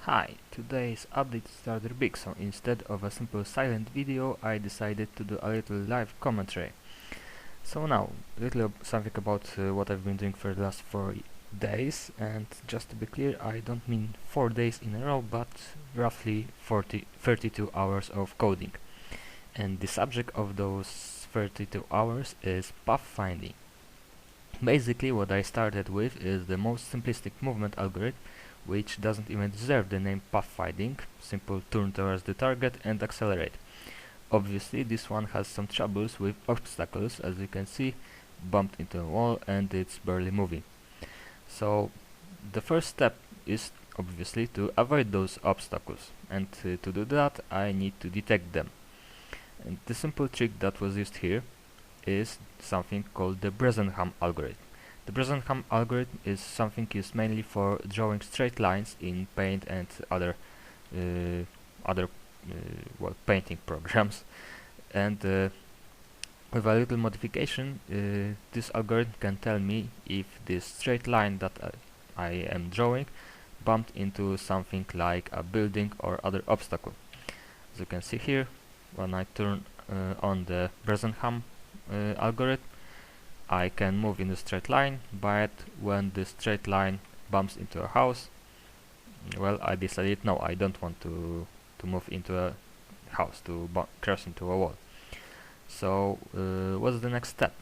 Hi, today's update is rather big, so instead of a simple silent video, I decided to do a little live commentary. So now, something about what I've been doing for the last 4 days, and just to be clear, I don't mean 4 days in a row, but roughly 32 hours of coding. And the subject of those 32 hours is pathfinding. Basically, what I started with is the most simplistic movement algorithm, which doesn't even deserve the name pathfinding, simple turn towards the target and accelerate. Obviously, this one has some troubles with obstacles, as you can see, bumped into a wall and it's barely moving. So, the first step is obviously to avoid those obstacles, and to do that I need to detect them. And the simple trick that was used here is something called the Bresenham algorithm. The Bresenham algorithm is something used mainly for drawing straight lines in Paint and other painting programs. And with a little modification, this algorithm can tell me if this straight line that I am drawing bumped into something like a building or other obstacle. As you can see here, when I turn on the Bresenham algorithm, I can move in a straight line, but when the straight line bumps into a house, well, I decided no, I don't want to move into a house, to crash into a wall. So what's the next step?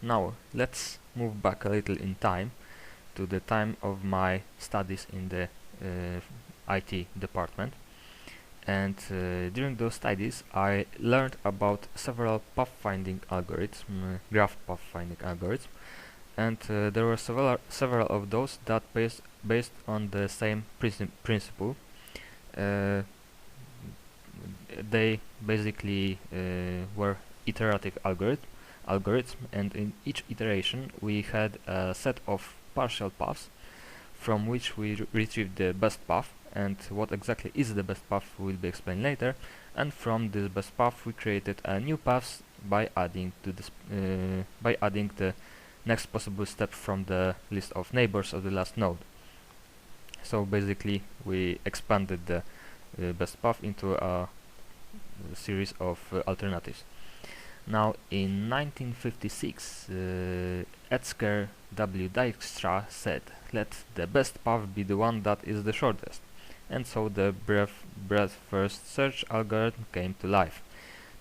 Now let's move back a little in time to the time of my studies in the IT department. And during those studies I learned about several pathfinding algorithms, graph pathfinding algorithms, and there were several of those that based on the same principle. They basically were iterative algorithms, and in each iteration we had a set of partial paths from which we retrieved the best path, and what exactly is the best path will be explained later. And from this best path we created a new path by adding to this by adding the next possible step from the list of neighbors of the last node. So basically we expanded the best path into a series of alternatives. Now in 1956 Etzker W. Dijkstra said, "Let the best path be the one that is the shortest." And so the breadth first search algorithm came to life.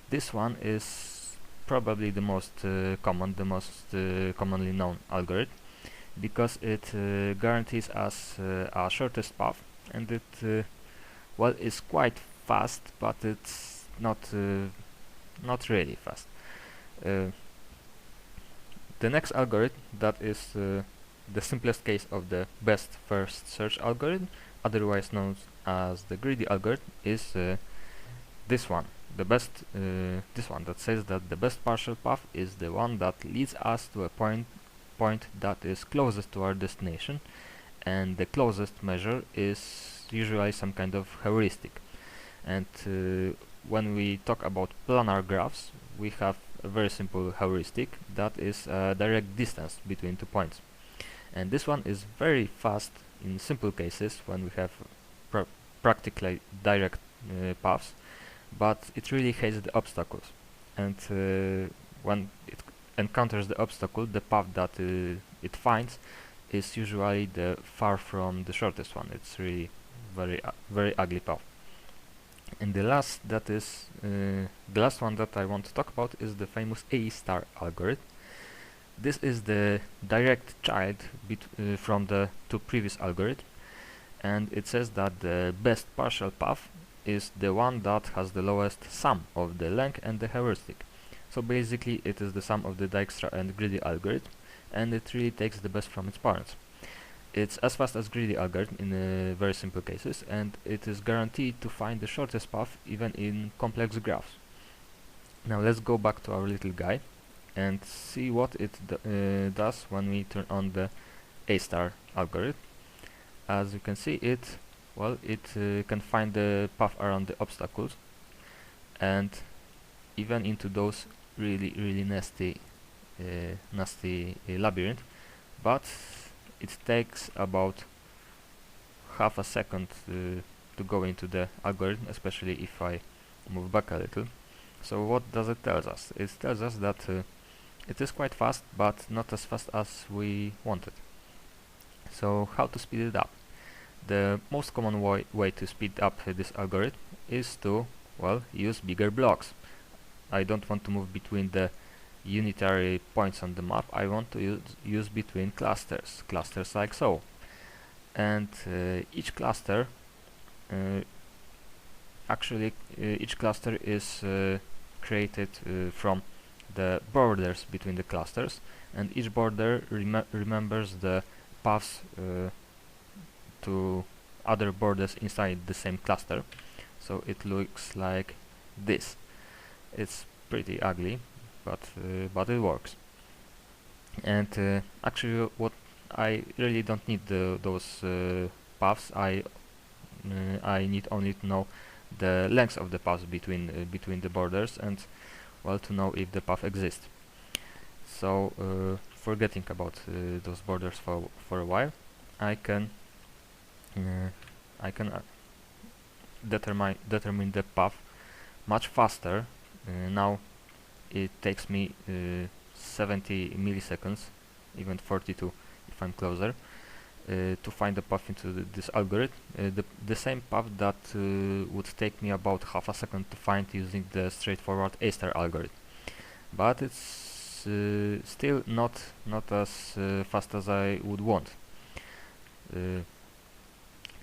This one is probably the most commonly known algorithm, because it guarantees us our shortest path, and it well, is quite fast, but it's not really fast. The next algorithm, that is the simplest case of the best first search algorithm, otherwise known as the greedy algorithm, is this one. This one that says that the best partial path is the one that leads us to a point that is closest to our destination, and the closest measure is usually some kind of heuristic. And when we talk about planar graphs, we have a very simple heuristic that is a direct distance between 2 points. And this one is very fast in simple cases when we have practically direct paths, but it really hates the obstacles. And when it encounters the obstacle, the path that it finds is usually the far from the shortest one. It's really very ugly path. And the last one that I want to talk about is the famous A star algorithm. This is the direct child from the two previous algorithms, and it says that the best partial path is the one that has the lowest sum of the length and the heuristic. So basically it is the sum of the Dijkstra and greedy algorithm, and it really takes the best from its parents. It's as fast as greedy algorithm in very simple cases, and it is guaranteed to find the shortest path even in complex graphs. Now let's go back to our little guy and see what it does when we turn on the A star algorithm. As you can see, it can find the path around the obstacles, and even into those really nasty labyrinth, but it takes about half a second to go into the algorithm, especially if I move back a little. So what does it tell us? It tells us that it is quite fast, but not as fast as we wanted. So how to speed it up? The most common way to speed up this algorithm is to, well, use bigger blocks. I don't want to move between the unitary points on the map. I want to use between clusters like so. And each cluster each cluster is created from the borders between the clusters, and each border remembers the paths to other borders inside the same cluster. So it looks like this. It's pretty ugly, but it works. And actually, what I really don't need those paths. I need only to know the length of the paths between the borders, and, well, to know if the path exists. So forgetting about those borders for a while, I can determine the path much faster. Now it takes me 70 milliseconds, even 42 if I'm closer, to find the path into this algorithm. The same path that would take me about half a second to find using the straightforward A-star algorithm. But it's still not as fast as I would want.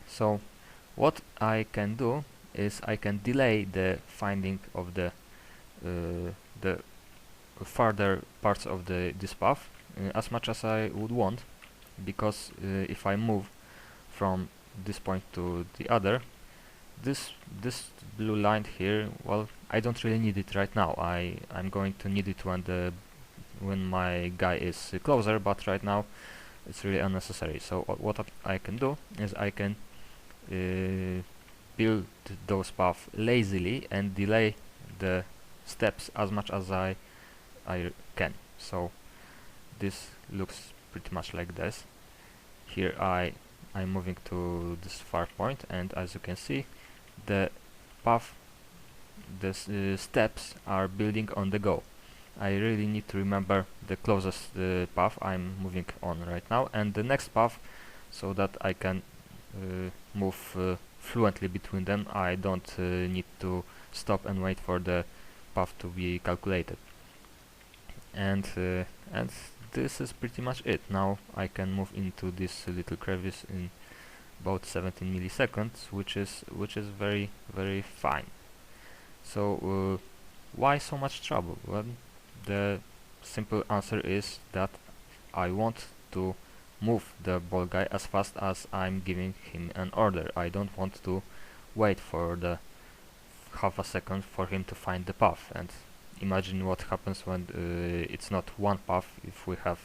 So what I can do is I can delay the finding of the further parts of this path as much as I would want, because if I move from this point to the other, this blue line here, well, I don't really need it right now. I'm going to need it when my guy is closer, but right now it's really unnecessary. So what I can do is I can build those paths lazily and delay the steps as much as I can. So this looks pretty much like this. Here I'm moving to this far point, and as you can see, the path, the steps are building on the go. I really need to remember the closest path I'm moving on right now, and the next path, so that I can move fluently between them. I don't need to stop and wait for the path to be calculated. And this is pretty much it. Now I can move into this little crevice in about 17 milliseconds, which is very, very fine. So why so much trouble? Well, the simple answer is that I want to move the ball guy as fast as I'm giving him an order. I don't want to wait for the half a second for him to find the path. And imagine what happens when it's not one path. If we have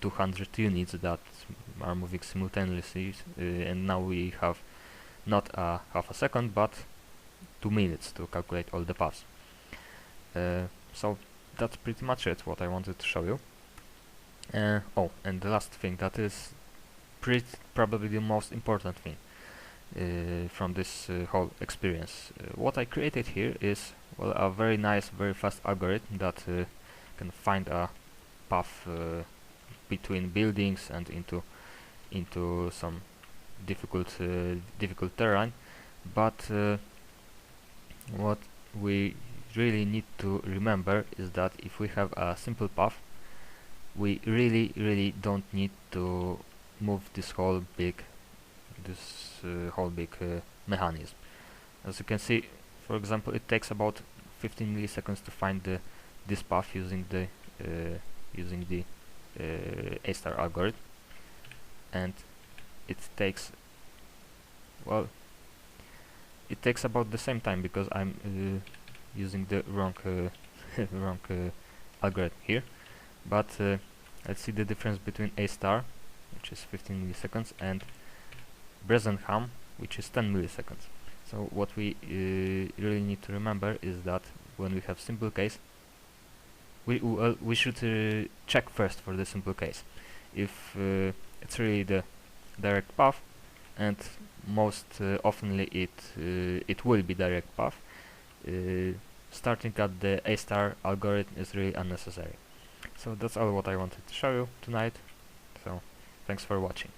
200 units that are moving simultaneously, and now we have not a half a second but 2 minutes to calculate all the paths. So that's pretty much it, what I wanted to show you. Oh, and the last thing, that is probably the most important thing from this whole experience. What I created here is, well, a very nice, very fast algorithm that can find a path between buildings and into some difficult terrain. But what we really need to remember is that if we have a simple path, we really don't need to move this whole big mechanism. As you can see, for example, it takes about 15 milliseconds to find this path using the A-star algorithm, and it takes about the same time, because I'm using the wrong algorithm here. But let's see the difference between A-star, which is 15 milliseconds, and Bresenham, which is 10 milliseconds. So what we really need to remember is that when we have simple case, we should check first for the simple case. If it's really the direct path, and most oftenly it will be direct path. Starting at the A star algorithm is really unnecessary. So that's all what I wanted to show you tonight. So thanks for watching.